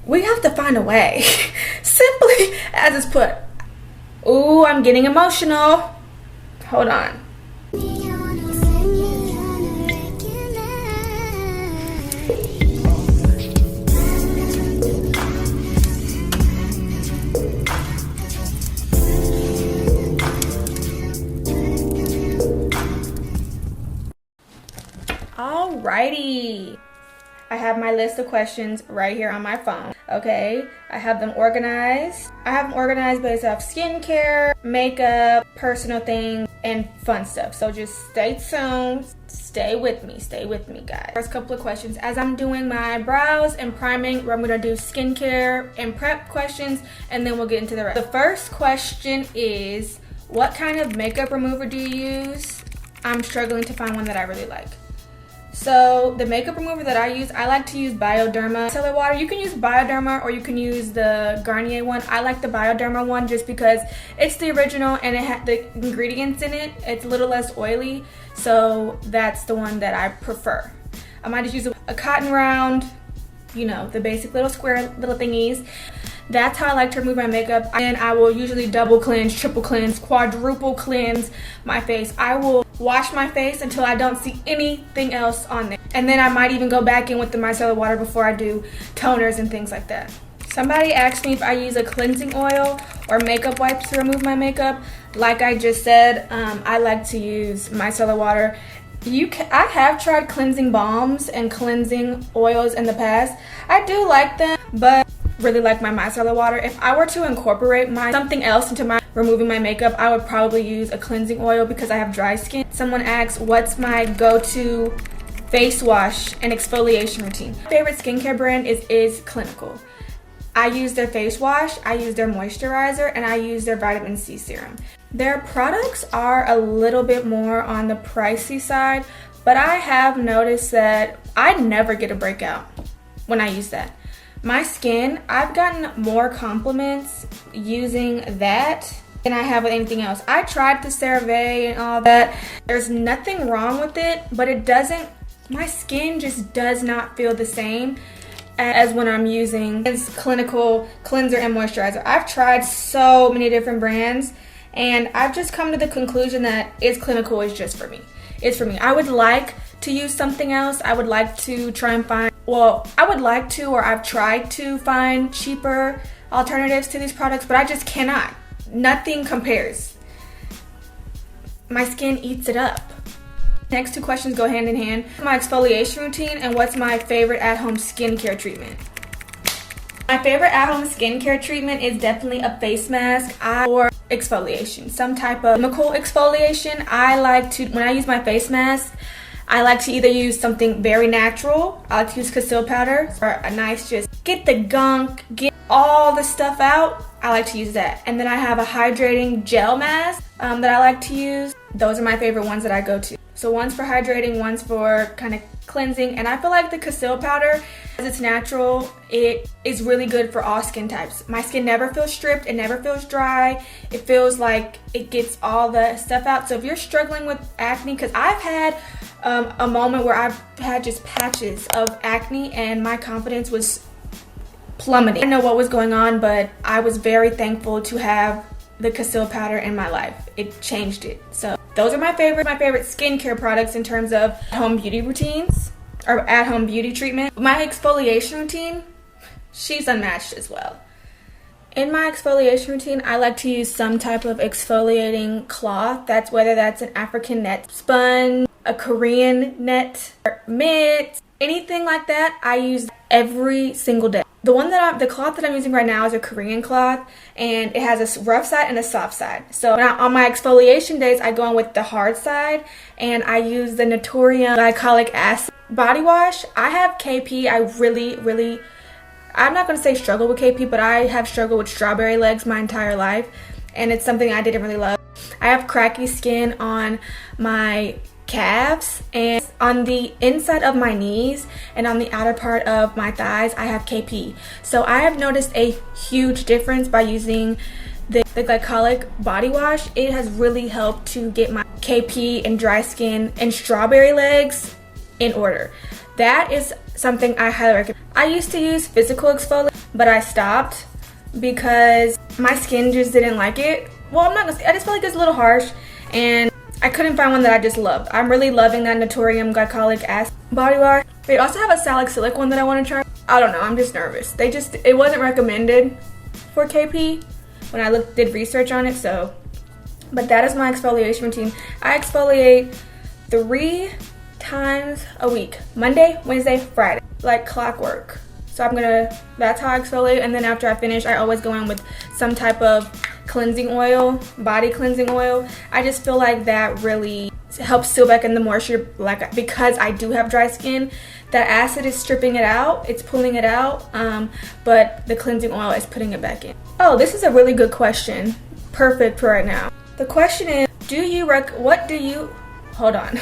We have to find a way. Simply as it's put. Ooh, I'm getting emotional. Hold on. Alrighty. I have my list of questions right here on my phone. Okay, I have them organized. Based off skincare, makeup, personal things, and fun stuff. So just stay tuned. Stay with me, guys. First couple of questions. As I'm doing my brows and priming, I'm gonna do skincare and prep questions, and then we'll get into the rest. The first question is, what kind of makeup remover do you use? I'm struggling to find one that I really like. So the makeup remover that I use, I like to use Bioderma micellar water. You can use Bioderma or you can use the Garnier one. I like the Bioderma one just because it's the original and it has the ingredients in it. It's a little less oily, so that's the one that I prefer. I might just use a cotton round, you know, the basic little square little thingies. That's how I like to remove my makeup. And I will usually double cleanse, triple cleanse, quadruple cleanse my face. I will wash my face until I don't see anything else on there. And then I might even go back in with the micellar water before I do toners and things like that. Somebody asked me if I use a cleansing oil or makeup wipes to remove my makeup. Like I just said, I like to use micellar water. I have tried cleansing balms and cleansing oils in the past. I do like them, but really like my micellar water. If I were to incorporate something else into my removing my makeup, I would probably use a cleansing oil because I have dry skin. Someone asked what's my go-to face wash and exfoliation routine. My favorite skincare brand is Clinical. I use their face wash, I use their moisturizer, and I use their vitamin C serum. Their products are a little bit more on the pricey side, but I have noticed that I never get a breakout when I use that. My skin, I've gotten more compliments using that than I have with anything else. I tried the CeraVe and all that. There's nothing wrong with it, but my skin just does not feel the same as when I'm using this Clinical cleanser and moisturizer. I've tried so many different brands, and I've just come to the conclusion that It's Clinical is just for me. It's for me. I would like to use something else. I would like to try and find, I've tried to find cheaper alternatives to these products, but I just cannot. Nothing compares. My skin eats it up. Next two questions go hand in hand. My exfoliation routine and what's my favorite at-home skincare treatment. My favorite at-home skincare treatment is definitely a face mask or exfoliation, some type of chemical exfoliation. When I use my face mask, I like to either use something very natural. I like to use conceal powder or a nice just get the gunk, get all the stuff out. I like to use that. And then I have a hydrating gel mask that I like to use. Those are my favorite ones that I go to. So one's for hydrating, one's for kind of cleansing. And I feel like the conceal powder, as it's natural, it is really good for all skin types. My skin never feels stripped, it never feels dry. It feels like it gets all the stuff out. So if you're struggling with acne, because I've had a moment where I've had just patches of acne and my confidence was plummeting. I didn't know what was going on, but I was very thankful to have the conceal powder in my life. It changed it. So those are my favorite skincare products in terms of home beauty routines or at-home beauty treatment. My exfoliation routine, she's unmatched as well. In my exfoliation routine, I like to use some type of exfoliating cloth. Whether that's an African net sponge, a Korean net, mitt, anything like that. I use every single day. The cloth that I'm using right now is a Korean cloth, and it has a rough side and a soft side. So on my exfoliation days, I go in with the hard side, and I use the Naturium glycolic acid body wash. I have KP. I'm not going to say struggle with KP, but I have struggled with strawberry legs my entire life, and it's something I didn't really love. I have cracky skin on my calves and on the inside of my knees and on the outer part of my thighs. I have KP. So I have noticed a huge difference by using the glycolic body wash. It has really helped to get my KP and dry skin and strawberry legs in order. That is something I highly recommend. I used to use physical exfoliation. but I stopped because my skin just didn't like it. Well, I'm not gonna say, I just felt like it's a little harsh, and I couldn't find one that I just loved. I'm really loving that Naturium Glycolic Acid body wash. They also have a salicylic one that I want to try. I don't know, I'm just nervous. It wasn't recommended for KP when I did research on it, so. But that is my exfoliation routine. I exfoliate 3 times a week. Monday, Wednesday, Friday. Like clockwork. So that's how I exfoliate, and then after I finish, I always go in with some type of cleansing oil, body cleansing oil. I just feel like that really helps seal back in the moisture, like, because I do have dry skin. That acid is stripping it out, it's pulling it out, but the cleansing oil is putting it back in. Oh, this is a really good question. Perfect for right now. The question is, hold on.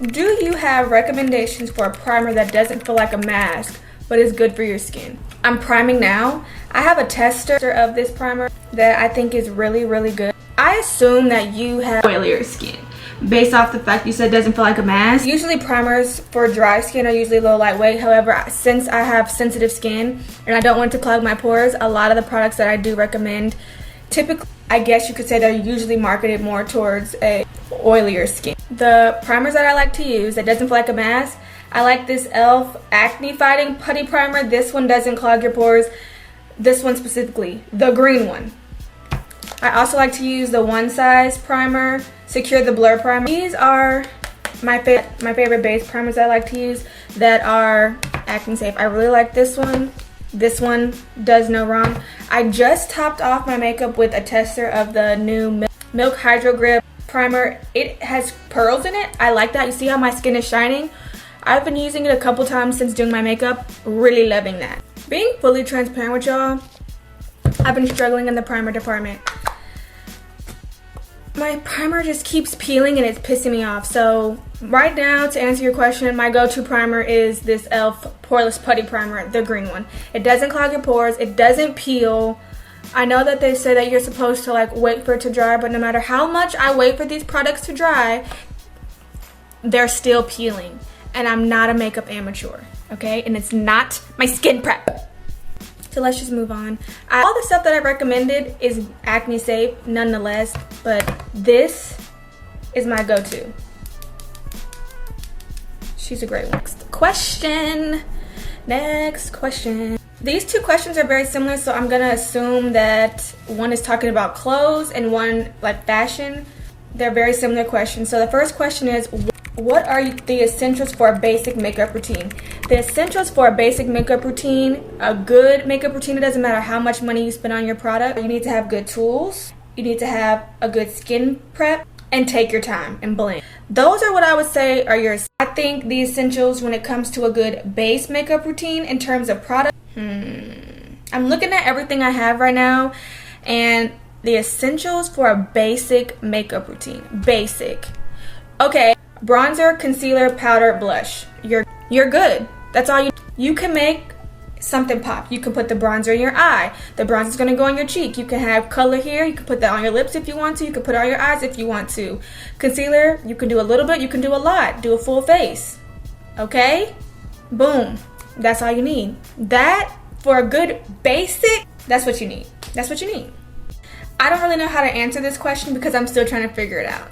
Do you have recommendations for a primer that doesn't feel like a mask but is good for your skin? I'm priming now. I have a tester of this primer that I think is really, really good. I assume that you have oilier skin based off the fact you said it doesn't feel like a mask. Usually primers for dry skin are usually a little lightweight. However, since I have sensitive skin and I don't want it to clog my pores, a lot of the products that I do recommend, typically, I guess you could say they're usually marketed more towards a oilier skin. The primers that I like to use that doesn't feel like a mask, I like this e.l.f. Acne Fighting Putty Primer. This one doesn't clog your pores. This one specifically, the green one. I also like to use the One Size Primer, Secure the Blur Primer. These are my favorite base primers that I like to use that are acne safe. I really like this one. This one does no wrong. I just topped off my makeup with a tester of the new Milk Hydro Grip Primer. It has pearls in it. I like that. You see how my skin is shining? I've been using it a couple times since doing my makeup. Really loving that. Being fully transparent with y'all, I've been struggling in the primer department. My primer just keeps peeling and it's pissing me off. So right now, to answer your question, my go-to primer is this e.l.f. Poreless Putty Primer, the green one. It doesn't clog your pores. It doesn't peel. I know that they say that you're supposed to like wait for it to dry, but no matter how much I wait for these products to dry, they're still peeling. And I'm not a makeup amateur, okay? And it's not my skin prep. So let's just move on. All the stuff that I recommended is acne safe nonetheless, but this is my go-to. She's a great one. Next question. These 2 questions are very similar, so I'm gonna assume that one is talking about clothes and one like fashion. They're very similar questions. So the first question is, what are the essentials for a basic makeup routine? The essentials for a basic makeup routine, a good makeup routine, it doesn't matter how much money you spend on your product. You need to have good tools. You need to have a good skin prep and take your time and blend. Those are what I would say are yours. I think the essentials when it comes to a good base makeup routine in terms of product. I'm looking at everything I have right now, and the essentials for a basic makeup routine. Basic. Okay. Bronzer, concealer, powder, blush. You're good. That's all you can make something pop. You can put the bronzer in your eye. The bronzer's gonna go on your cheek. You can have color here. You can put that on your lips if you want to. You can put it on your eyes if you want to. Concealer, you can do a little bit. You can do a lot. Do a full face. Okay? Boom. That's all you need. That, for a good basic, that's what you need. That's what you need. I don't really know how to answer this question because I'm still trying to figure it out.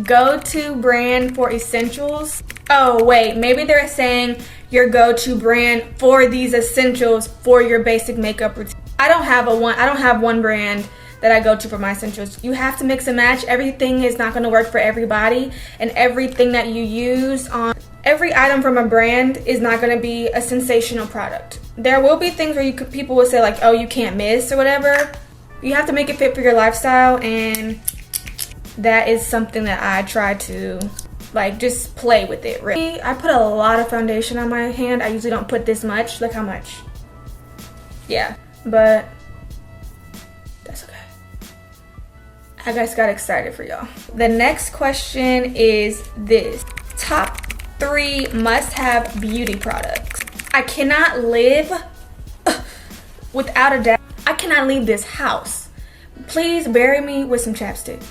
Go-to brand for essentials. Oh wait, maybe they're saying your go-to brand for these essentials for your basic makeup routine. I don't have one brand that I go to for my essentials. You have to mix and match. Everything is not going to work for everybody, and everything that you use on every item from a brand is not going to be a sensational product. There will be things where people will say like, oh, you can't miss or whatever. You have to make it fit for your lifestyle, and that is something that I try to like just play with it. Really, I put a lot of foundation on my hand. I usually don't put this much. Look how much. Yeah, but that's okay. I just got excited for y'all. The next question is this: top 3 must-have beauty products. I cannot live without a doubt. I cannot leave this house. Please bury me with some chapstick.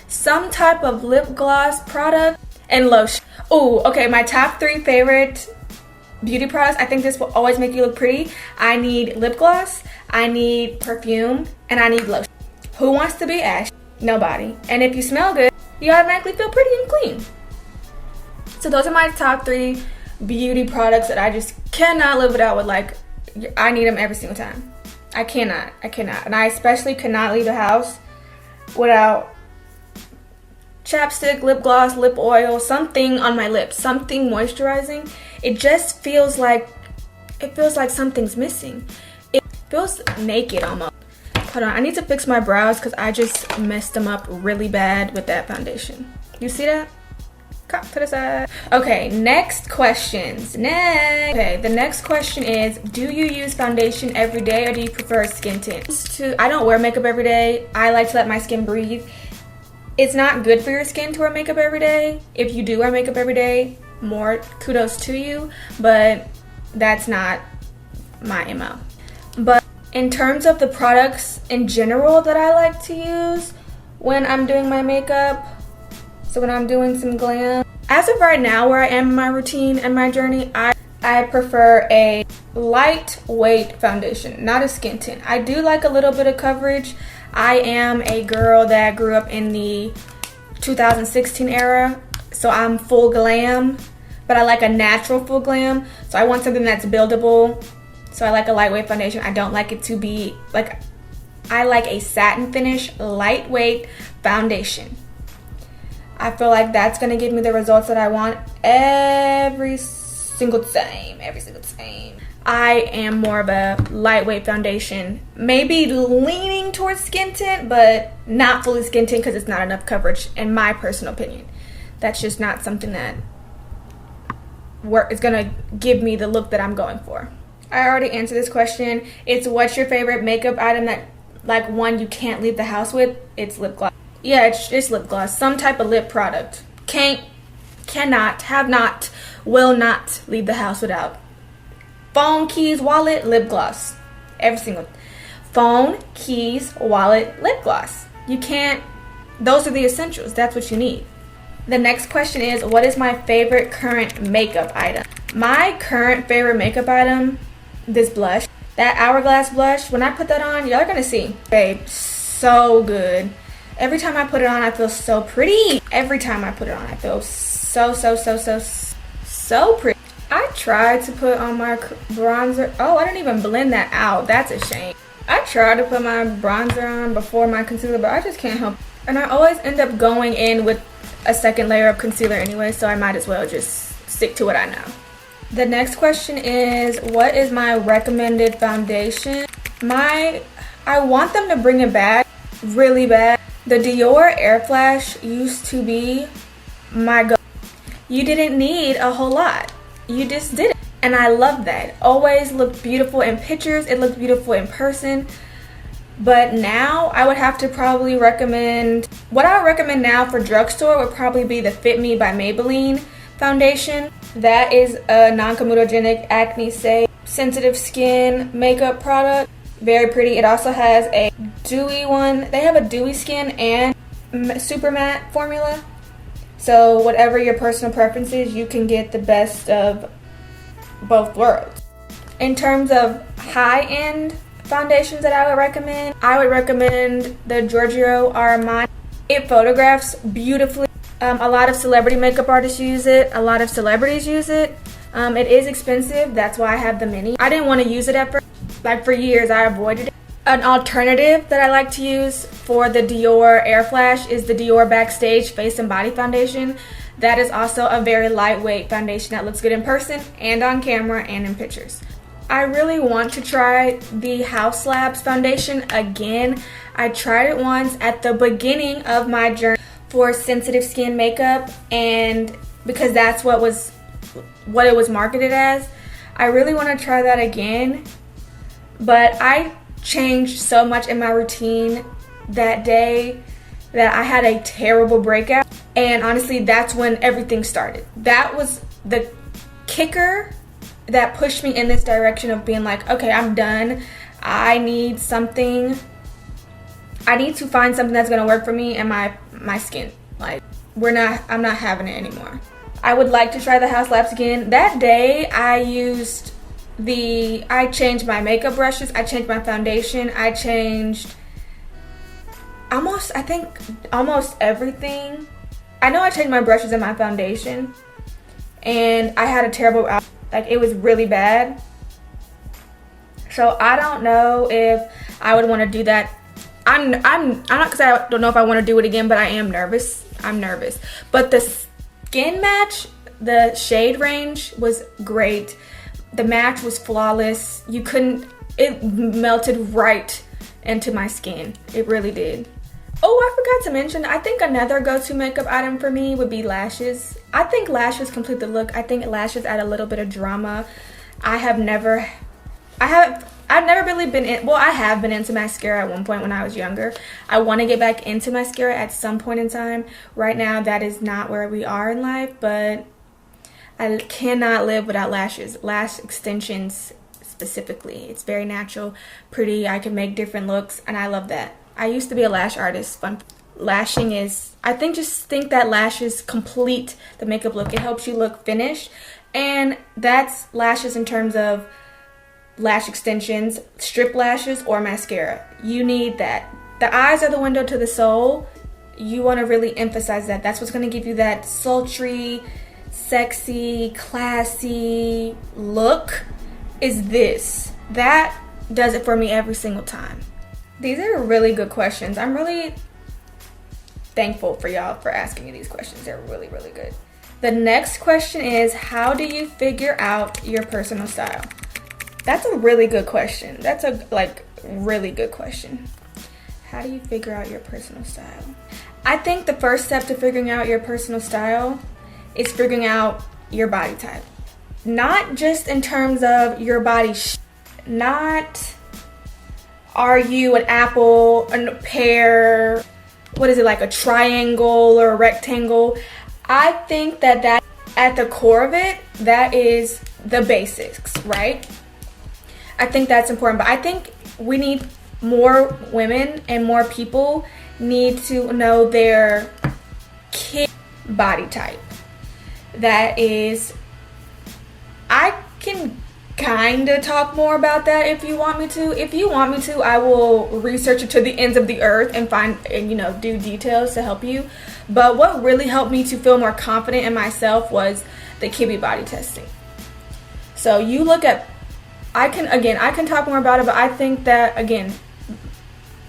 Some type of lip gloss product, and lotion. Oh, okay, my top 3 favorite beauty products. I think this will always make you look pretty. I need lip gloss, I need perfume, and I need lotion. Who wants to be ashy? Nobody. And if you smell good, you automatically feel pretty and clean. So those are my top 3 beauty products that I just cannot live without. With like, I need them every single time. I cannot. And I especially cannot leave the house without chapstick, lip gloss, lip oil, something on my lips, something moisturizing. It just feels like, something's missing. It feels naked almost. Hold on, I need to fix my brows because I just messed them up really bad with that foundation. You see that? Cut to the side. Okay, next questions. Okay, the next question is, do you use foundation every day or do you prefer a skin tint? I don't wear makeup every day. I like to let my skin breathe. It's not good for your skin to wear makeup every day. If you do wear makeup every day, more kudos to you, but that's not my MO. But in terms of the products in general that I like to use when I'm doing my makeup, so when I'm doing some glam, as of right now where I am in my routine and my journey, I prefer a lightweight foundation, not a skin tint. I do like a little bit of coverage. I am a girl that grew up in the 2016 era, so I'm full glam, but I like a natural full glam. So I want something that's buildable. So I like a lightweight foundation. I don't like it to be like, I like a satin finish, lightweight foundation. I feel like that's gonna give me the results that I want every single time. I am more of a lightweight foundation, maybe leaning towards skin tint, but not fully skin tint because it's not enough coverage in my personal opinion. That's just not something that is gonna give me the look that I'm going for. I already answered this question. It's what's your favorite makeup item that, like, one you can't leave the house with? It's lip gloss. Yeah, it's lip gloss. Some type of lip product. Cannot, have not, will not leave the house without. Phone, keys, wallet, lip gloss. Every single. Phone, keys, wallet, lip gloss. You can't, those are the essentials. That's what you need. The next question is, what is my favorite current makeup item? My current favorite makeup item, this blush. That Hourglass blush, when I put that on, y'all are gonna see. Babe, so good. Every time I put it on, I feel so pretty. Every time I put it on, I feel so pretty. I tried to put on my bronzer. Oh, I didn't even blend that out. That's a shame. I tried to put my bronzer on before my concealer, but I just can't help it. And I always end up going in with a second layer of concealer anyway, so I might as well just stick to what I know. The next question is, what is my recommended foundation? I want them to bring it back really bad. The Dior Air Flash used to be my go. You didn't need a whole lot. You just did it. And I love that. Always looked beautiful in pictures. It looked beautiful in person. But now I would have to probably recommend, what I would recommend now for drugstore would probably be the Fit Me by Maybelline foundation. That is a non-comedogenic, acne safe, sensitive skin makeup product. Very pretty. It also has a dewy one. They have a dewy skin and super matte formula. So whatever your personal preference is, you can get the best of both worlds. In terms of high-end foundations that I would recommend the Giorgio Armani. It photographs beautifully. A lot of celebrity makeup artists use it. A lot of celebrities use it. It is expensive. That's why I have the mini. I didn't want to use it at first. Like, for years, I avoided it. An alternative that I like to use for the Dior Air Flash is the Dior Backstage Face and Body Foundation. That is also a very lightweight foundation that looks good in person and on camera and in pictures. I really want to try the House Labs foundation again. I tried it once at the beginning of my journey for sensitive skin makeup, and because that's what it was marketed as. I really want to try that again, but I changed so much in my routine that day that I had a terrible breakout, and honestly that's when everything started. That was the kicker that pushed me in this direction of being like, okay, I'm done. I need to find something that's gonna work for me and my skin. Like, I'm not having it anymore. I would like to try the house labs again. That day I changed my makeup brushes, I changed my foundation, I changed almost everything. I know I changed my brushes and my foundation, and I had a terrible outfit. Like, it was really bad. So I don't know if I would want to do that. I'm not, because I don't know if I want to do it again, but I am nervous. I'm nervous. But the skin match, the shade range was great. The match was flawless. It melted right into my skin. It really did. Oh, I forgot to mention, I think another go-to makeup item for me would be lashes. I think lashes complete the look. I think lashes add a little bit of drama. I have never really been in, well, I have been into mascara at one point when I was younger. I want to get back into mascara at some point in time. Right now, that is not where we are in life, but I cannot live without lashes. Lash extensions specifically. It's very natural, pretty. I can make different looks, and I love that. I used to be a lash artist. Lashing is, just think that lashes complete the makeup look. It helps you look finished, and that's lashes in terms of lash extensions, strip lashes, or mascara. You need that. The eyes are the window to the soul. You want to really emphasize that. That's what's going to give you that sultry, sexy, classy look, is this. That does it for me every single time. These are really good questions. I'm really thankful for y'all for asking me these questions. They're really, really good. The next question is, how do you figure out your personal style? That's a really good question. That's a really good question. How do you figure out your personal style? I think the first step to figuring out your personal style is figuring out your body type. Not just in terms of your body, not are you an apple, a pear, what is it, like a triangle or a rectangle? I think that at the core of it, that is the basics, right? I think that's important, but I think we need more women and more people need to know their kid body type. That is, I can kind of talk more about that if you want me to. If you want me to, I will research it to the ends of the earth and find and do details to help you. But what really helped me to feel more confident in myself was the Kibbe body testing. So you look at, I can talk more about it, but I think that, again,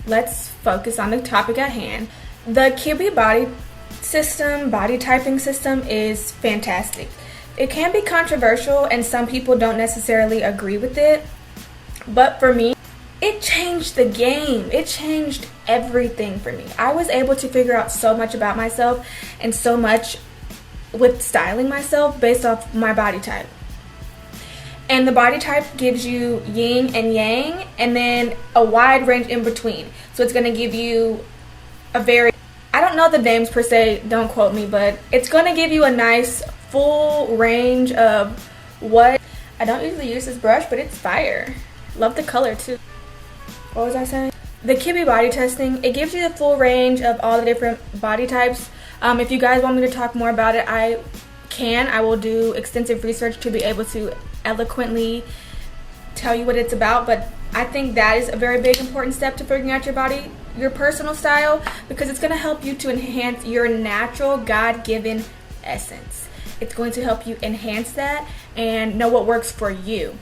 let's focus on the topic at hand. The Kibbe body typing system is fantastic. It can be controversial and some people don't necessarily agree with it, but for me, it changed the game. It changed everything for me. I was able to figure out so much about myself and so much with styling myself based off my body type. And the body type gives you yin and yang, and then a wide range in between. So it's going to give you I don't know the names per se, don't quote me, but it's going to give you a nice full range of what. I don't usually use this brush, but it's fire. Love the color too. What was I saying? The Kibbe body testing, it gives you the full range of all the different body types. If you guys want me to talk more about it, I will do extensive research to be able to eloquently tell you what it's about, but I think that is a very big important step to figuring out your personal style, because it's going to help you to enhance your natural God-given essence. It's going to help you enhance that and know what works for you.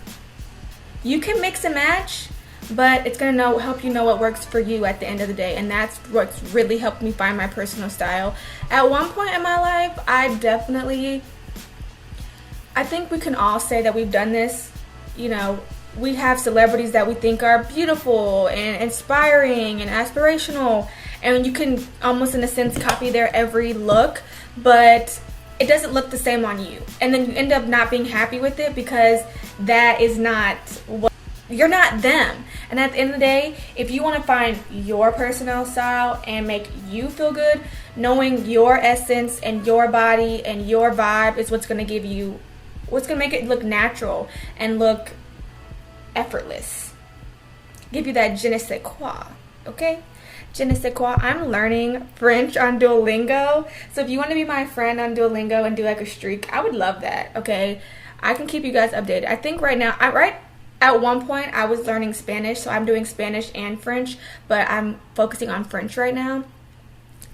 You can mix and match, but it's going to help you know what works for you at the end of the day, and that's what's really helped me find my personal style. At one point in my life, I think we can all say that we've done this. We have celebrities that we think are beautiful and inspiring and aspirational, and you can almost in a sense copy their every look, but it doesn't look the same on you, and then you end up not being happy with it because that is not what you're not them. And at the end of the day, if you want to find your personal style and make you feel good, knowing your essence and your body and your vibe is what's going to make it look natural and look effortless. Give you that je ne sais quoi, okay? Je ne sais quoi. I'm learning French on Duolingo. So if you want to be my friend on Duolingo and do like a streak, I would love that, okay? I can keep you guys updated. I think right now, at one point I was learning Spanish, so I'm doing Spanish and French, but I'm focusing on French right now.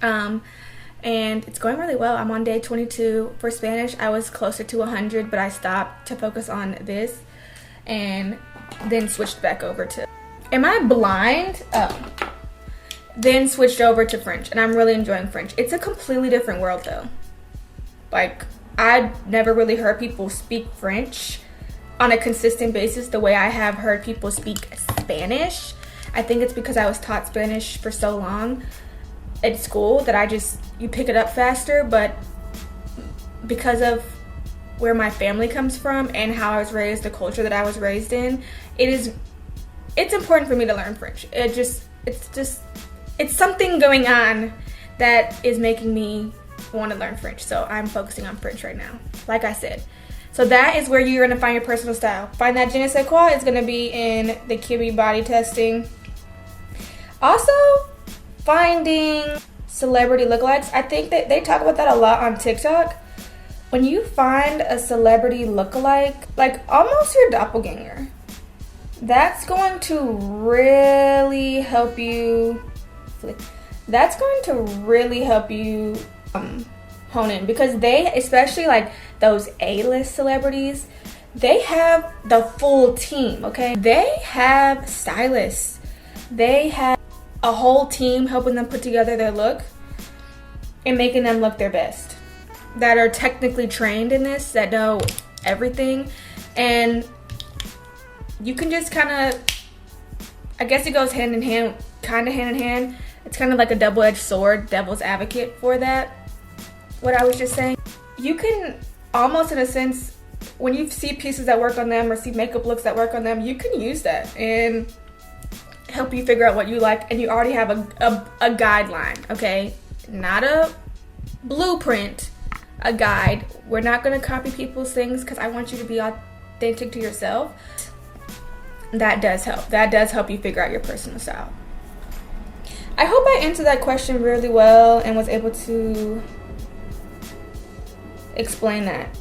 And it's going really well. I'm on day 22 for Spanish. I was closer to 100, but I stopped to focus on this and then switched back over to, am I blind? Then switched over to French, and I'm really enjoying French. It's a completely different world though. Like, I'd never really heard people speak French on a consistent basis the way I have heard people speak Spanish. I think it's because I was taught Spanish for so long at school that you pick it up faster, but because of where my family comes from and how I was raised, the culture that I was raised in, it's important for me to learn French. It's something going on that is making me want to learn French. So I'm focusing on French right now, like I said. So that is where you're going to find your personal style. Find that je ne sais quoi is going to be in the Kibbe body testing. Also, finding celebrity lookalikes. I think that they talk about that a lot on TikTok. When you find a celebrity lookalike, like almost your doppelganger, that's going to really help you. That's going to really help you hone in, because they, especially like those A-list celebrities, they have the full team, okay? They have stylists. They have a whole team helping them put together their look and making them look their best, that are technically trained in this, that know everything. And you can just kind of, I guess it goes hand in hand, kind of hand in hand. It's kind of like a double-edged sword, devil's advocate for that, what I was just saying. You can almost, in a sense, when you see pieces that work on them or see makeup looks that work on them, you can use that and help you figure out what you like, and you already have a guideline, okay? Not a blueprint, a guide. We're not gonna copy people's things because I want you to be authentic to yourself. That does help. That does help you figure out your personal style. I hope I answered that question really well and was able to explain that.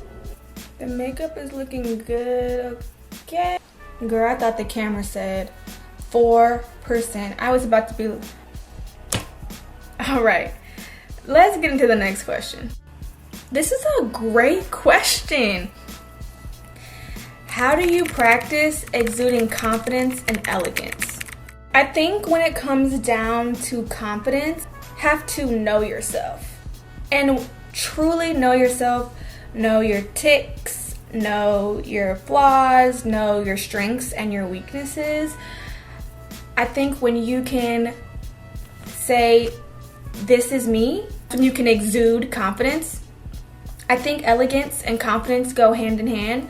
The makeup is looking good, okay? Girl, I thought the camera said 4%. I was about to be... All right, let's get into the next question. This is a great question. How do you practice exuding confidence and elegance? I think when it comes down to confidence, you have to know yourself. And truly know yourself, know your tics, know your flaws, know your strengths and your weaknesses. I think when you can say, this is me, when you can exude confidence, I think elegance and confidence go hand in hand.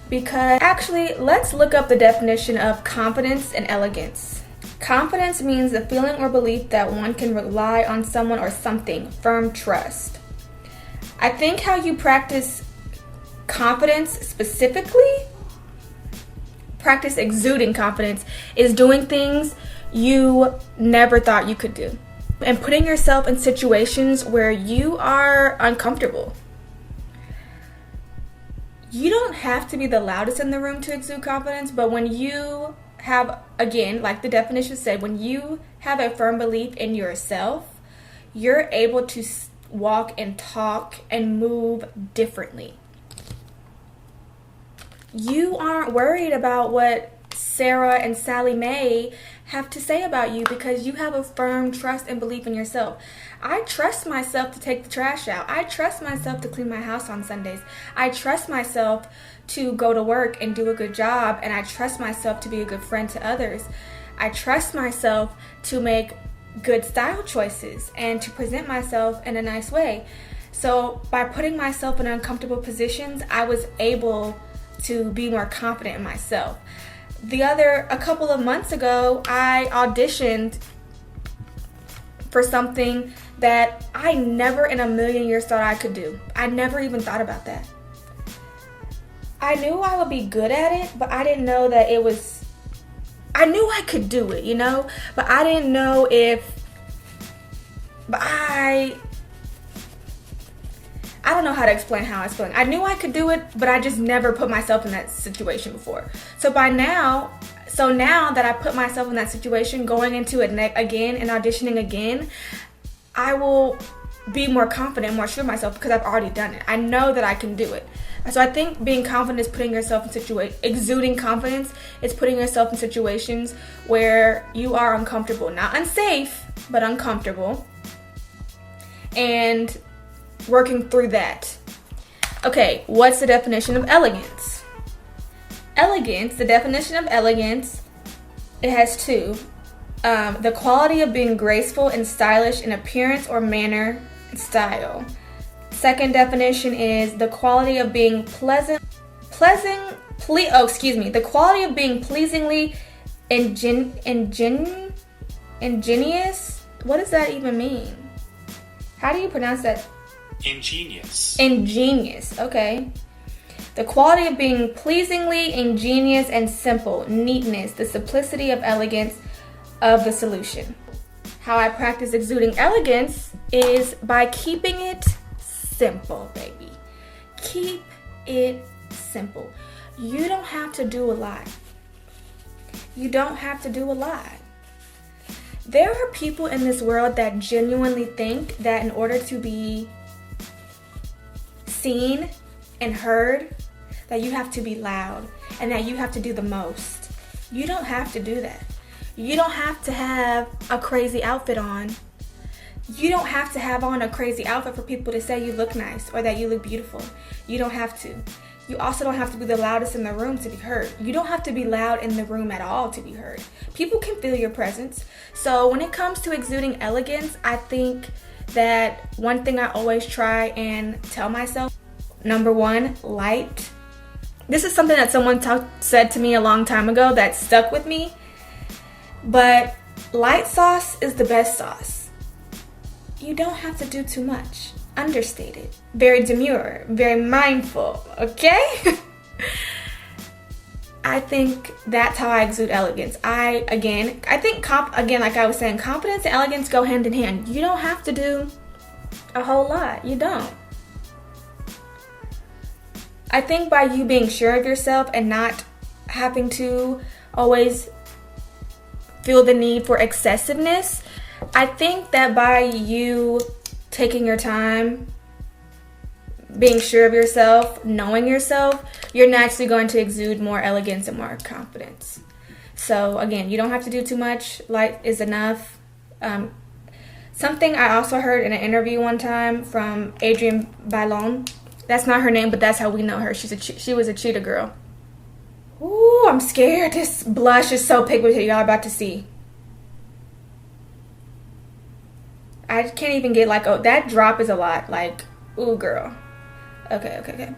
Because actually, let's look up the definition of confidence and elegance. Confidence means the feeling or belief that one can rely on someone or something, firm trust. I think how you practice confidence specifically, practice exuding confidence, is doing things you never thought you could do. And putting yourself in situations where you are uncomfortable. You don't have to be the loudest in the room to exude confidence, but when you have, again, like the definition said, when you have a firm belief in yourself, you're able to walk and talk and move differently. You aren't worried about what Sarah and Sally Mae have to say about you because you have a firm trust and belief in yourself. I trust myself to take the trash out. I trust myself to clean my house on Sundays. I trust myself to go to work and do a good job, and I trust myself to be a good friend to others. I trust myself to make good style choices and to present myself in a nice way. So by putting myself in uncomfortable positions, I was able to be more confident in myself. A couple of months ago, I auditioned for something that I never in a million years thought I could do. I never even thought about that. I knew I would be good at it, but I didn't know that I knew I could do it, but I didn't know if But I don't know how to explain how I was feeling. I knew I could do it, but I just never put myself in that situation before. So now that I put myself in that situation, going into it again and auditioning again, I will be more confident, more sure of myself because I've already done it. I know that I can do it. So I think being confident is putting yourself in exuding confidence is putting yourself in situations where you are uncomfortable. Not unsafe, but uncomfortable. And working through that. Okay, what's the definition of elegance? The definition of elegance, it has two. The quality of being graceful and stylish in appearance or manner and style. Second definition is the quality of being the quality of being pleasingly ingenious. What does that even mean? How do you pronounce that? Ingenious, okay. The quality of being pleasingly ingenious and simple. Neatness, the simplicity of elegance of the solution. How I practice exuding elegance is by keeping it simple, baby. Keep it simple. You don't have to do a lot. There are people in this world that genuinely think that in order to be seen and heard, that you have to be loud and that you have to do the most. You don't have to do that. You don't have to have a crazy outfit on. You don't have to have on a crazy outfit for people to say you look nice or that you look beautiful. You don't have to. You also don't have to be the loudest in the room to be heard. You don't have to be loud in the room at all to be heard. People can feel your presence. So when it comes to exuding elegance, I think that one thing I always try and tell myself, number one, light. This is something that someone said to me a long time ago that stuck with me. But light sauce is the best sauce. You don't have to do too much. Understated. Very demure. Very mindful. Okay? I think that's how I exude elegance. I think like I was saying, confidence and elegance go hand in hand. You don't have to do a whole lot. You don't. I think by you being sure of yourself and not having to always feel the need for excessiveness, I think that by you taking your time, being sure of yourself, knowing yourself, you're naturally going to exude more elegance and more confidence. So again, you don't have to do too much. Light is enough. Something I also heard in an interview one time from Adrienne Bailon. That's not her name, but that's how we know her. She was a cheetah girl. Ooh, I'm scared. This blush is so pigmented. Y'all about to see. I can't even get that drop is a lot. Ooh, girl. Okay.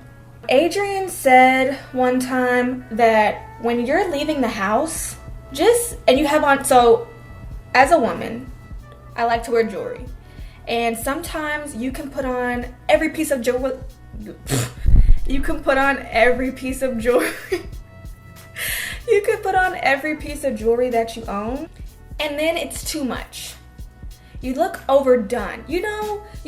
Adrienne said one time that when you're leaving the house, and you have on, so as a woman, I like to wear jewelry. And sometimes you can put on every piece of jewelry. You can put on every piece of jewelry. You can put on every piece of jewelry that you own, and then it's too much. You look overdone. You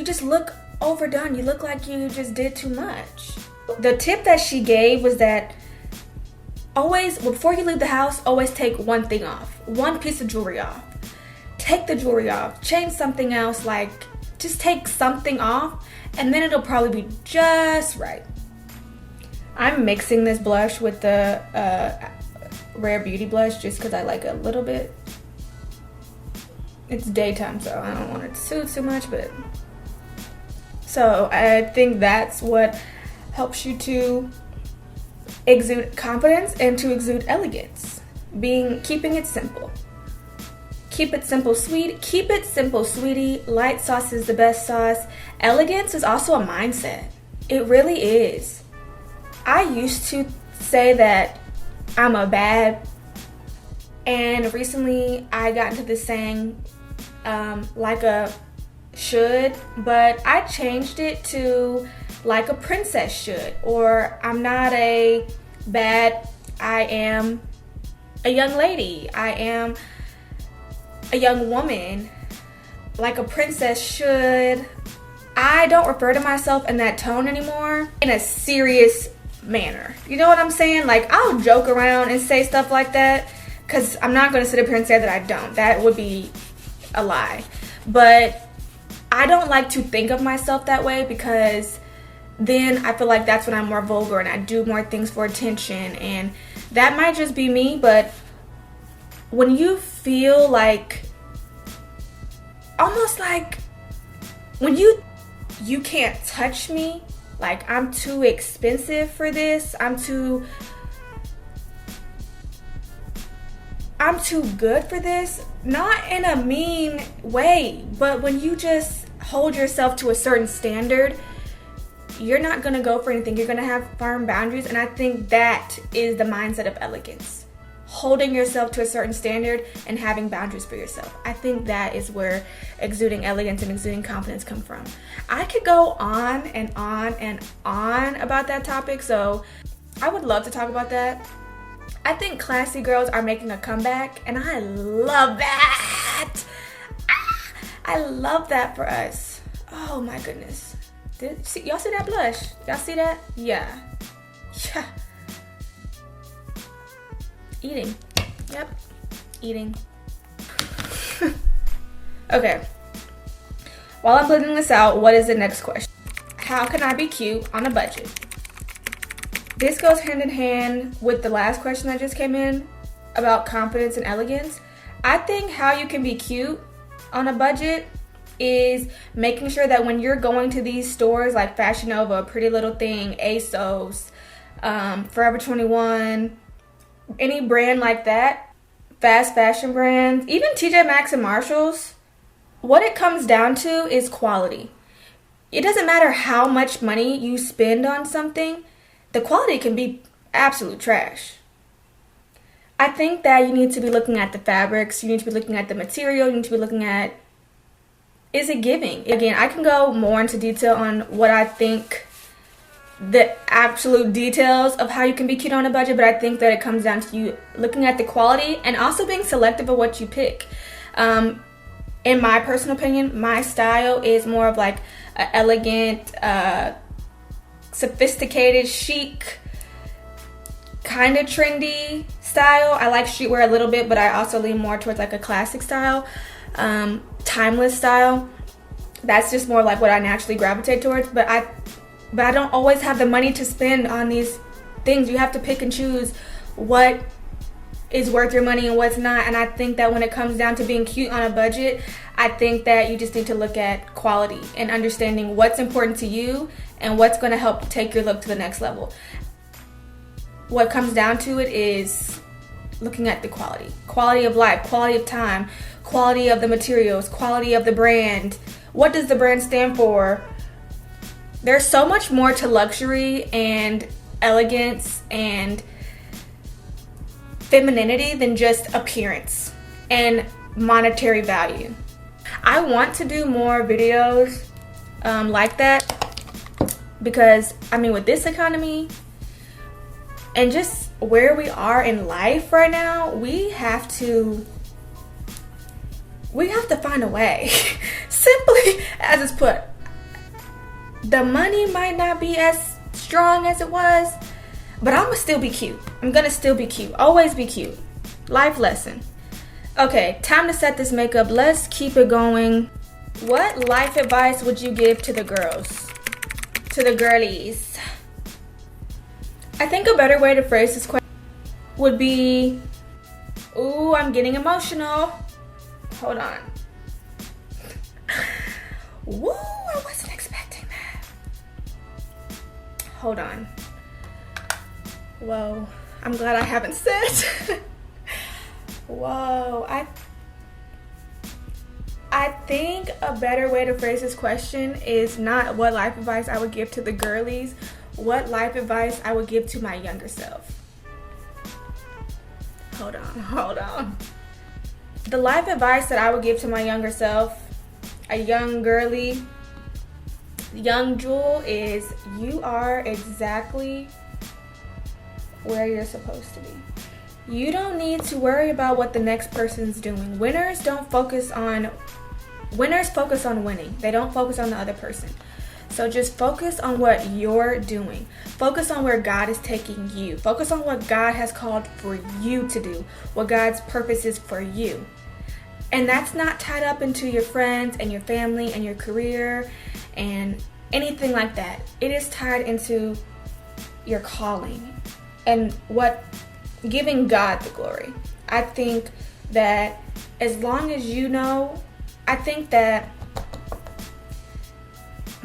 just look overdone. You look like you just did too much. The tip that she gave was that always, before you leave the house, always take one thing off. One piece of jewelry off. Take the jewelry off. Change something else. Just take something off, and then it'll probably be just right. I'm mixing this blush with the Rare Beauty blush just because I like it a little bit. It's daytime, so I don't want it to soothe too much, but so I think that's what helps you to exude confidence and to exude elegance. Keeping it simple. Keep it simple, sweet. Keep it simple, sweetie. Light sauce is the best sauce. Elegance is also a mindset. It really is. I used to say that I'm a bad, and recently I got into this saying like a should, but I changed it to like a princess should, or I'm not a bad, I am a young lady, I am a young woman like a princess should. I don't refer to myself in that tone anymore, in a serious manner. You know what I'm saying? Like, I'll joke around and say stuff like that, because I'm not going to sit up here and say that I don't. That would be a lie. But I don't like to think of myself that way, because then I feel like that's when I'm more vulgar and I do more things for attention, and that might just be me. But when you feel like, almost like when you can't touch me, like I'm too expensive for this, I'm too good for this, not in a mean way, but when you just hold yourself to a certain standard, you're not gonna go for anything. You're gonna have firm boundaries, and I think that is the mindset of elegance. Holding yourself to a certain standard and having boundaries for yourself. I think that is where exuding elegance and exuding confidence come from. I could go on and on and on about that topic, so I would love to talk about that. I think classy girls are making a comeback, and I love that. I love that for us. Oh my goodness. Y'all see that blush? Y'all see that? Yeah. Eating. Yep. Eating. Okay. While I'm putting this out, what is the next question? How can I be cute on a budget? This goes hand in hand with the last question that just came in about confidence and elegance. I think how you can be cute on a budget is making sure that when you're going to these stores like Fashion Nova, Pretty Little Thing, ASOS, Forever 21, any brand like that, fast fashion brands, even TJ Maxx and Marshalls, what it comes down to is quality. It doesn't matter how much money you spend on something, the quality can be absolute trash. I think that you need to be looking at the fabrics, you need to be looking at the material, you need to be looking at, is it giving? Again, I can go more into detail on what I think the absolute details of how you can be cute on a budget, but I think that it comes down to you looking at the quality and also being selective of what you pick. In my personal opinion, my style is more of like an elegant, sophisticated, chic, kind of trendy style. I like streetwear a little bit, but I also lean more towards like a classic style, timeless style. That's just more like what I naturally gravitate towards, but I don't always have the money to spend on these things. You have to pick and choose what is worth your money and what's not. And I think that when it comes down to being cute on a budget, I think that you just need to look at quality and understanding what's important to you and what's going to help take your look to the next level. What comes down to it is looking at the quality of life, quality of time, quality of the materials, quality of the brand. What does the brand stand for? There's so much more to luxury and elegance and femininity than just appearance and monetary value. I want to do more videos like that, because I mean, with this economy and just where we are in life right now, we have to find a way. Simply as it's put, the money might not be as strong as it was, but I'm gonna still be cute. I'm gonna still be cute. Always be cute. Life lesson. Okay, time to set this makeup. Let's keep it going. What life advice would you give to the girls? To the girlies? I think a better way to phrase this question would be, ooh, I'm getting emotional. Hold on. Woo, I wasn't expecting that. Hold on. Whoa, I'm glad I haven't said. Whoa, I think a better way to phrase this question is not what life advice I would give to the girlies, what life advice I would give to my younger self. Hold on. The life advice that I would give to my younger self, a young girly, young Jewel, is you are exactly where you're supposed to be. You don't need to worry about what the next person's doing. Winners don't focus on Winners focus on winning. They don't focus on the other person. So just focus on what you're doing. Focus on where God is taking you. Focus on what God has called for you to do, what God's purpose is for you. And that's not tied up into your friends and your family and your career and anything like that. It is tied into your calling and giving God the glory. I think that as long as you know, I think that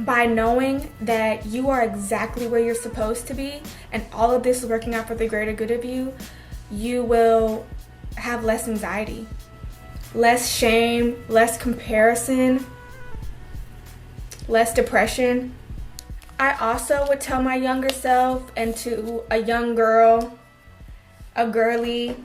by knowing that you are exactly where you're supposed to be and all of this is working out for the greater good of you, you will have less anxiety, less shame, less comparison, less depression. I also would tell my younger self and to a young girl, a girly,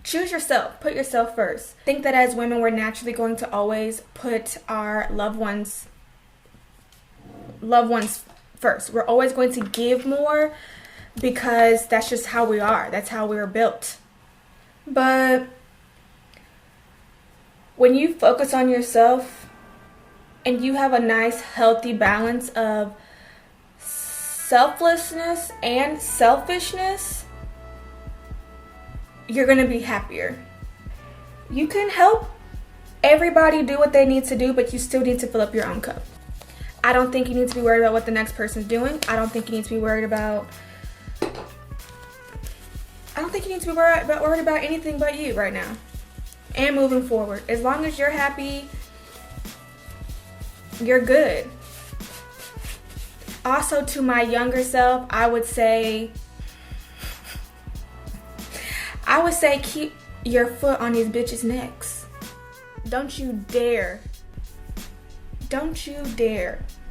choose yourself. Put yourself first. I think that as women, we're naturally going to always put our loved ones first. We're always going to give more because that's just how we are. That's how we were built. But when you focus on yourself and you have a nice, healthy balance of selflessness and selfishness, you're going to be happier. You can help everybody do what they need to do, but you still need to fill up your own cup. I don't think you need to be worried about what the next person's doing. I don't think you need to be worried about anything but you right now and moving forward. As long as you're happy, you're good. Also, to my younger self, I would say keep your foot on these bitches' necks. Don't you dare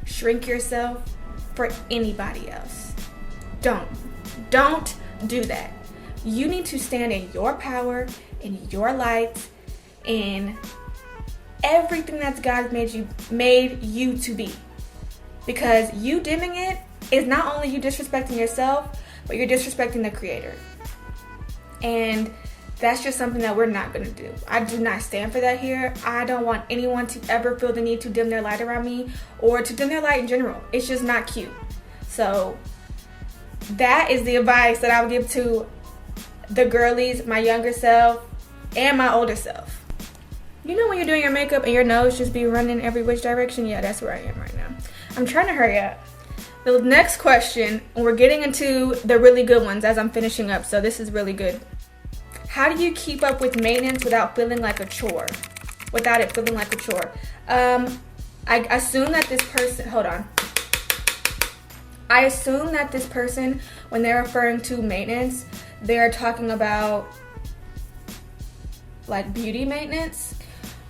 shrink yourself for anybody else. Don't do that. You need to stand in your power, in your light, in everything that God made you to be. Because you dimming it is not only you disrespecting yourself, but you're disrespecting the Creator. And that's just something that we're not going to do. I do not stand for that here. I don't want anyone to ever feel the need to dim their light around me or to dim their light in general. It's just not cute. So that is the advice that I would give to the girlies, my younger self, and my older self. You know when you're doing your makeup and your nose just be running every which direction? Yeah, that's where I am right now. I'm trying to hurry up. The next question, and we're getting into the really good ones as I'm finishing up, so this is really good. How do you keep up with maintenance without feeling like a chore? Without it feeling like a chore. I assume that this person, I assume that this person, when they're referring to maintenance, they're talking about like beauty maintenance.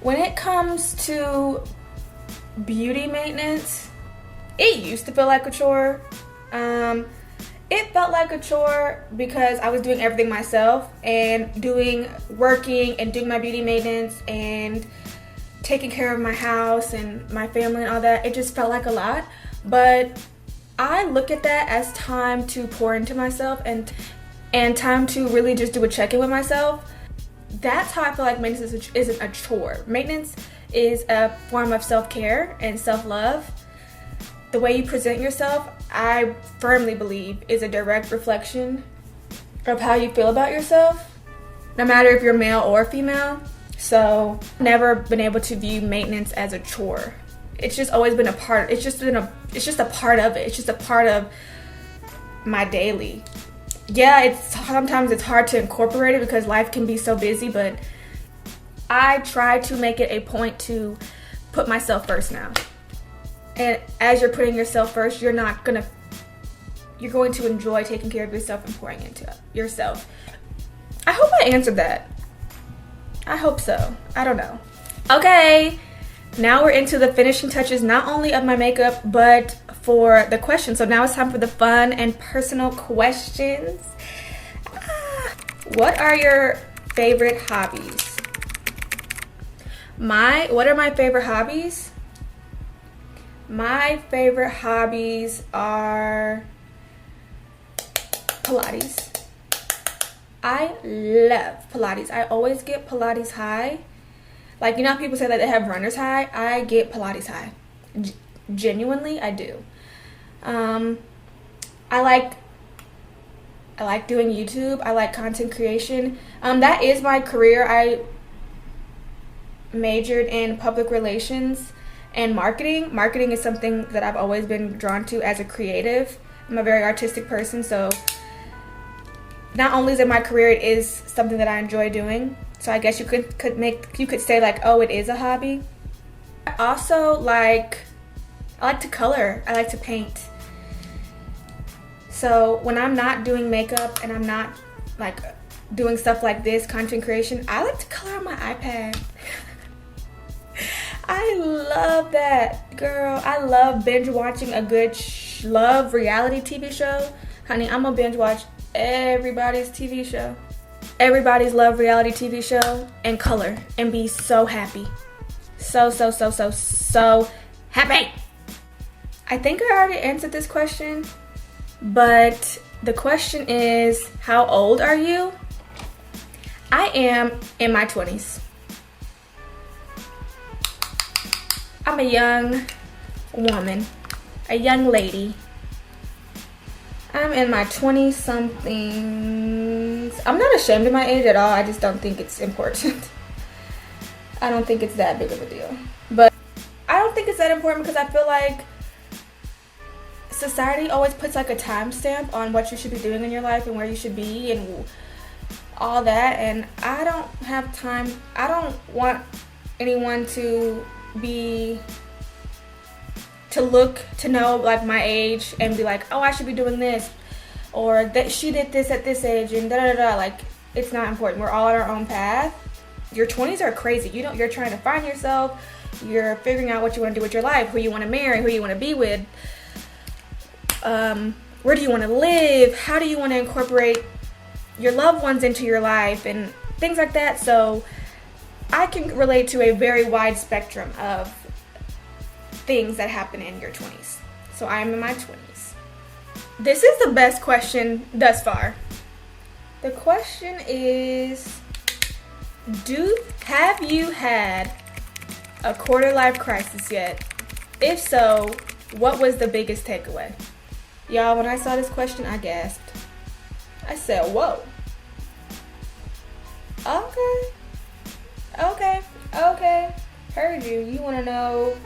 When it comes to beauty maintenance, it used to feel like a chore. It felt like a chore because I was doing everything myself and working and doing my beauty maintenance and taking care of my house and my family and all that. It just felt like a lot. But I look at that as time to pour into myself and time to really just do a check-in with myself. That's how I feel like maintenance isn't a chore. Maintenance is a form of self-care and self-love. The way you present yourself, I firmly believe, is a direct reflection of how you feel about yourself, no matter if you're male or female. So I've never been able to view maintenance as a chore. It's just always been a part. It's just a part of it. It's just a part of my daily. Yeah, sometimes it's hard to incorporate it because life can be so busy, but I try to make it a point to put myself first now. And as you're putting yourself first, you're going to enjoy taking care of yourself and pouring into yourself. I hope I answered that. I hope so. I don't know. Okay, now we're into the finishing touches, not only of my makeup, but for the questions. So now it's time for the fun and personal questions. What are your favorite hobbies? What are my favorite hobbies? My favorite hobbies are Pilates. I love Pilates. I always get Pilates high. Like, you know how people say that they have runner's high? I get Pilates high. Genuinely, I do. I like doing YouTube. I like content creation. That is my career. I majored in public relations and marketing. Marketing is something that I've always been drawn to as a creative. I'm a very artistic person, so not only is it my career, it is something that I enjoy doing. So I guess you could say like, oh, it is a hobby. I also I like to color. I like to paint. So when I'm not doing makeup and I'm not like doing stuff like this, content creation, I like to color on my iPad. I love that, girl. I love binge watching a good love reality TV show. Honey, I'm gonna binge watch everybody's TV show. Everybody's love reality TV show and color and be so happy. So happy. I think I already answered this question, but the question is, how old are you? I am in my 20s. I'm a young woman, a young lady. I'm in my 20-somethings. I'm not ashamed of my age at all. I just don't think it's important. I don't think it's that big of a deal. But I don't think it's that important because I feel like society always puts like a timestamp on what you should be doing in your life and where you should be and all that. And I don't have time. I don't want anyone to look to know like my age and be like, oh, I should be doing this, or that she did this at this age, and da da da. Like, it's not important. We're all on our own path. Your 20s are crazy. You're trying to find yourself. You're figuring out what you want to do with your life, who you want to marry, who you want to be with, where do you want to live, how do you want to incorporate your loved ones into your life, and things like that. So I can relate to a very wide spectrum of things that happen in your 20s. So I'm in my 20s. This is the best question thus far. The question is, have you had a quarter life crisis yet? If so, what was the biggest takeaway? Y'all, when I saw this question, I gasped. I said, whoa. Okay. Heard you. You want to know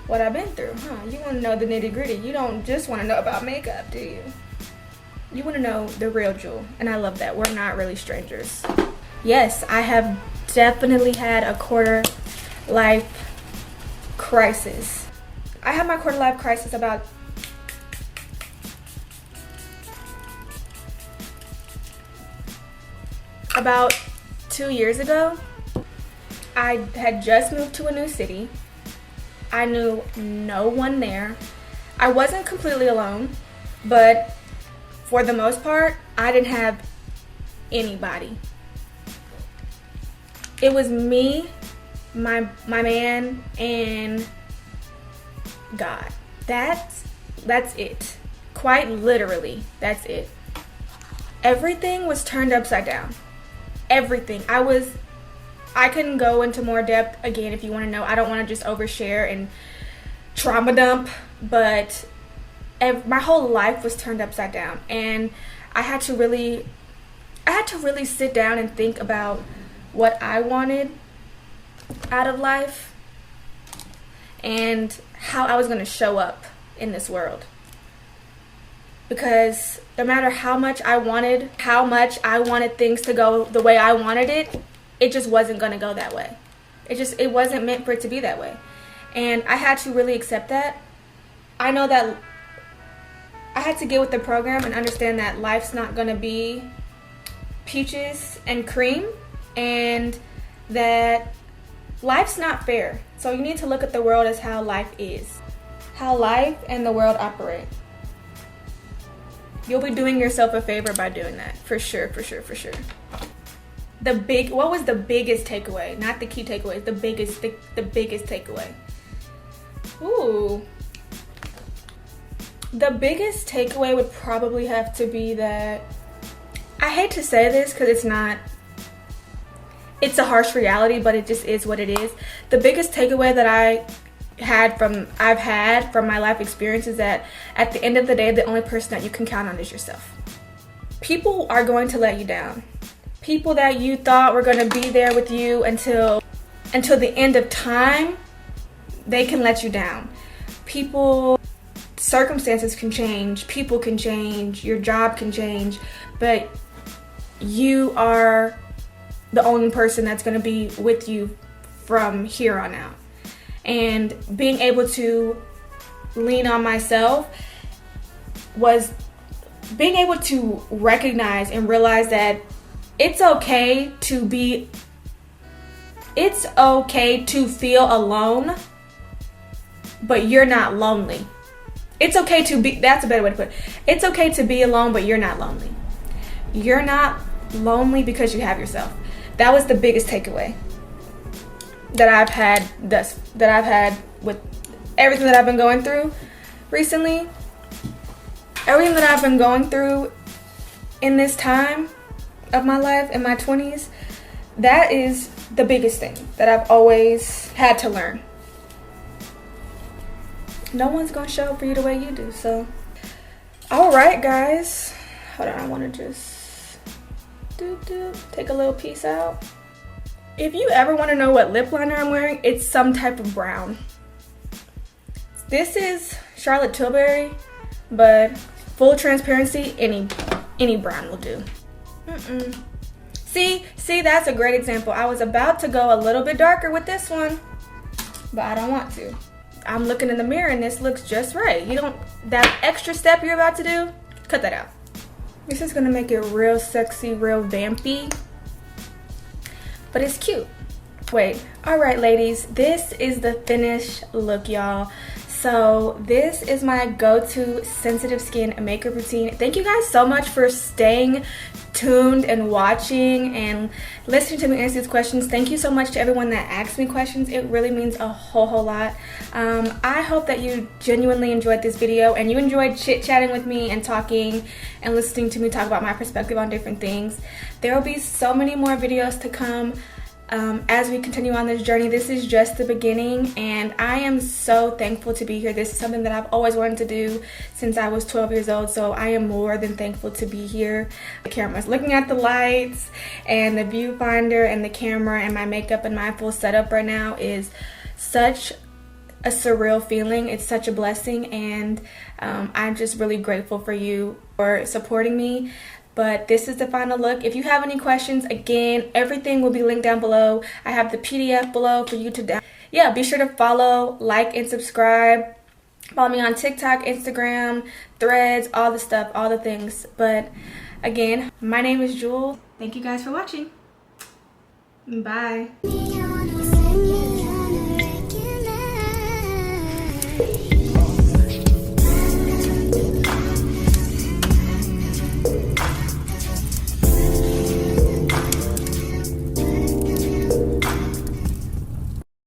what I've been through, huh? You want to know the nitty gritty. You don't just want to know about makeup, do you? You want to know the real Jewel. And I love that. We're not really strangers. Yes, I have definitely had a quarter life crisis. I had my quarter life crisis about about 2 years ago. I had just moved to a new city. I knew no one there. I wasn't completely alone, but for the most part, I didn't have anybody. It was me, my man, and God. That's it. Quite literally, that's it. Everything was turned upside down. Everything. I couldn't go into more depth again if you want to know. I don't want to just overshare and trauma dump, but my whole life was turned upside down, and I had to really sit down and think about what I wanted out of life and how I was going to show up in this world. Because no matter how much I wanted things to go the way I wanted it just wasn't going to go that way. It wasn't meant for it to be that way. And I had to really accept that. I know that I had to get with the program and understand that life's not going to be peaches and cream, and that life's not fair. So you need to look at the world as how life is, how life and the world operate. You'll be doing yourself a favor by doing that, for sure. What was the biggest takeaway? Not the key takeaways, the biggest takeaway. Ooh. The biggest takeaway would probably have to be that, I hate to say this because it's not it's a harsh reality, but it just is what it is. The biggest takeaway that I've had from my life experience is that at the end of the day, the only person that you can count on is yourself. People are going to let you down. People that you thought were going to be there with you until the end of time, they can let you down. Circumstances can change, people can change, your job can change, but you are the only person that's going to be with you from here on out. And being able to lean on myself was being able to recognize and realize that it's okay to feel alone, but you're not lonely. It's okay to be, that's a better way to put it. It's okay to be alone, but you're not lonely. You're not lonely because you have yourself. That was the biggest takeaway that I've had with everything that I've been going through recently. Everything that I've been going through in this time of my life, in my 20s, that is the biggest thing that I've always had to learn. No one's gonna show up for you the way you do, so. All right, guys. Hold on, I wanna just take a little piece out. If you ever wanna know what lip liner I'm wearing, it's some type of brown. This is Charlotte Tilbury, but full transparency, any brown will do. See, that's a great example. I was about to go a little bit darker with this one, but I don't want to. I'm looking in the mirror and this looks just right. That extra step you're about to do, cut that out. This is gonna make it real sexy, real vampy, but it's cute. Wait, all right, ladies, this is the finished look, y'all. So this is my go-to sensitive skin makeup routine. Thank you guys so much for staying tuned and watching and listening to me answer these questions. Thank you so much to everyone that asked me questions. It really means a whole lot. I hope that you genuinely enjoyed this video and you enjoyed chit-chatting with me and talking and listening to me talk about my perspective on different things. There will be so many more videos to come. As we continue on this journey. This is just the beginning, and I am so thankful to be here. This is something that I've always wanted to do since I was 12 years old, so I am more than thankful to be here. The camera's looking at the lights and the viewfinder and the camera and my makeup and my full setup right now is such a surreal feeling. It's such a blessing, and I'm just really grateful for you for supporting me. But this is the final look. If you have any questions, again, everything will be linked down below. I have the PDF below for you to download. Yeah, be sure to follow, like, and subscribe. Follow me on TikTok, Instagram, Threads, all the stuff, all the things. But again, my name is Jewel. Thank you guys for watching. Bye.